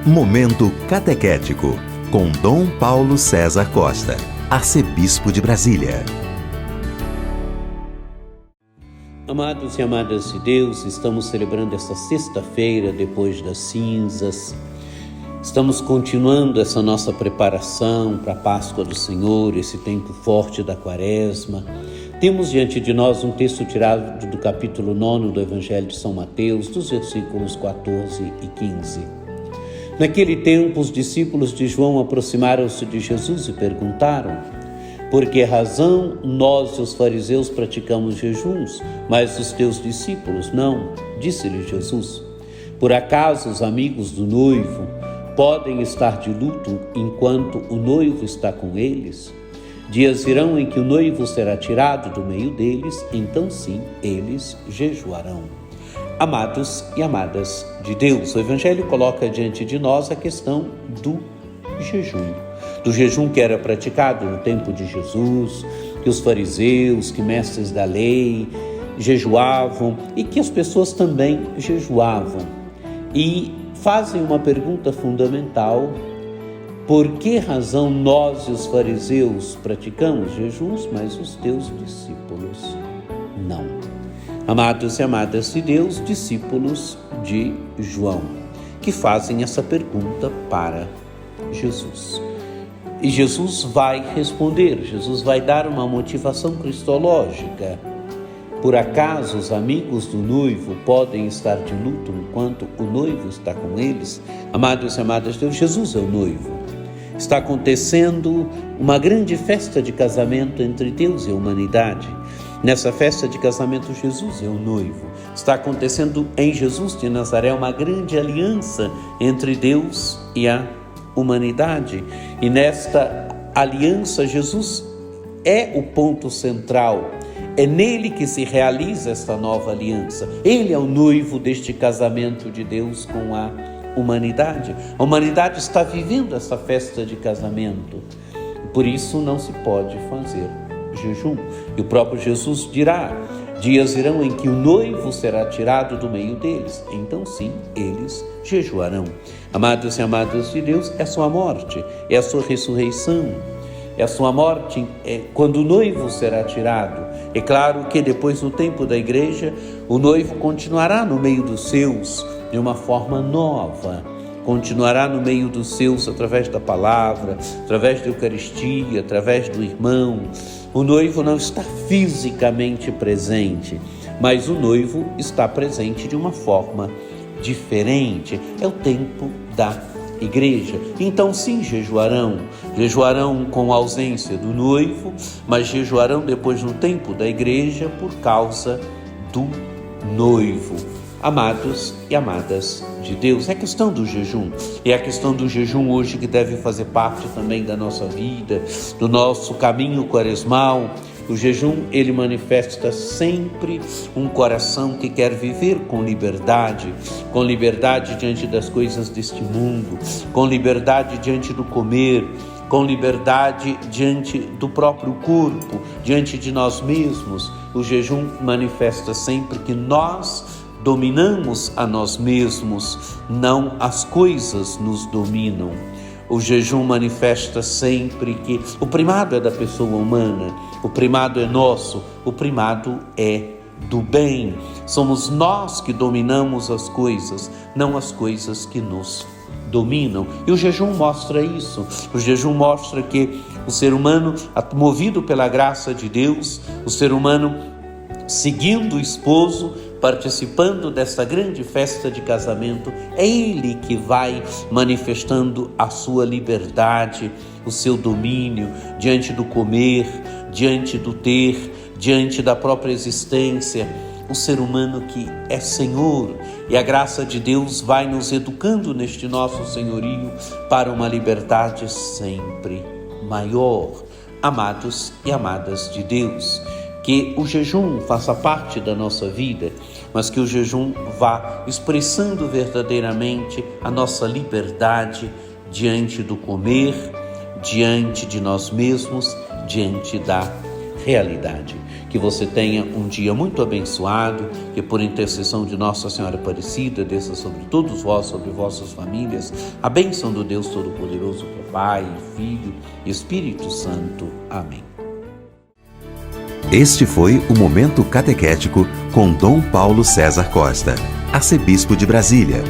Momento Catequético, com Dom Paulo César Costa, arcebispo de Brasília. Amados e amadas de Deus, estamos celebrando esta sexta-feira depois das cinzas. Estamos continuando essa nossa preparação para a Páscoa do Senhor, esse tempo forte da Quaresma. Temos diante de nós um texto tirado do capítulo 9 do Evangelho de São Mateus, dos versículos 14 e 15. Naquele tempo, os discípulos de João aproximaram-se de Jesus e perguntaram: por que razão nós e os fariseus praticamos jejuns, mas os teus discípulos não? Disse-lhe Jesus: por acaso os amigos do noivo podem estar de luto enquanto o noivo está com eles? Dias virão em que o noivo será tirado do meio deles, então sim, eles jejuarão. Amados e amadas de Deus, o Evangelho coloca diante de nós a questão do jejum que era praticado no tempo de Jesus, que os fariseus, que mestres da lei jejuavam e que as pessoas também jejuavam. E fazem uma pergunta fundamental: por que razão nós e os fariseus praticamos jejuns, mas os teus discípulos não? Amados e amadas de Deus, discípulos de João, que fazem essa pergunta para Jesus. E Jesus vai responder, Jesus vai dar uma motivação cristológica. Por acaso os amigos do noivo podem estar de luto enquanto o noivo está com eles? Amados e amadas de Deus, Jesus é o noivo. Está acontecendo uma grande festa de casamento entre Deus e a humanidade. Nessa festa de casamento, Jesus é o noivo. Está acontecendo em Jesus de Nazaré uma grande aliança entre Deus e a humanidade. E nesta aliança, Jesus é o ponto central. É nele que se realiza esta nova aliança. Ele é o noivo deste casamento de Deus com a humanidade. A humanidade está vivendo essa festa de casamento. Por isso não se pode fazer jejum. E o próprio Jesus dirá: dias irão em que o noivo será tirado do meio deles, então sim, eles jejuarão. Amados e amadas de Deus, é a sua morte, é a sua ressurreição, é a sua morte quando o noivo será tirado. É claro que depois, no tempo da igreja, o noivo continuará no meio dos seus de uma forma nova. Continuará no meio dos seus através da palavra, através da Eucaristia, através do irmão. O noivo não está fisicamente presente, mas o noivo está presente de uma forma diferente. É o tempo da igreja. Então sim, jejuarão com a ausência do noivo, mas jejuarão depois no tempo da igreja por causa do noivo. Amados e amadas de Deus, é a questão do jejum. É a questão do jejum hoje que deve fazer parte também da nossa vida, do nosso caminho quaresmal. O jejum, ele manifesta sempre um coração que quer viver com liberdade diante das coisas deste mundo, com liberdade diante do comer, com liberdade diante do próprio corpo, diante de nós mesmos. O jejum manifesta sempre que nós dominamos a nós mesmos, não as coisas nos dominam. O jejum manifesta sempre que o primado é da pessoa humana, o primado é nosso, o primado é do bem. Somos nós que dominamos as coisas, não as coisas que nos dominam. E o jejum mostra isso. O jejum mostra que o ser humano, movido pela graça de Deus, o ser humano seguindo o esposo, participando desta grande festa de casamento, é ele que vai manifestando a sua liberdade, o seu domínio diante do comer, diante do ter, diante da própria existência. O ser humano que é senhor, e a graça de Deus vai nos educando neste nosso senhorio para uma liberdade sempre maior. Amados e amadas de Deus, que o jejum faça parte da nossa vida, mas que o jejum vá expressando verdadeiramente a nossa liberdade diante do comer, diante de nós mesmos, diante da realidade. Que você tenha um dia muito abençoado, que por intercessão de Nossa Senhora Aparecida desça sobre todos vós, sobre vossas famílias, a bênção do Deus Todo-Poderoso, que é Pai, Filho e Espírito Santo. Amém. Este foi o Momento Catequético com Dom Paulo César Costa, arcebispo de Brasília.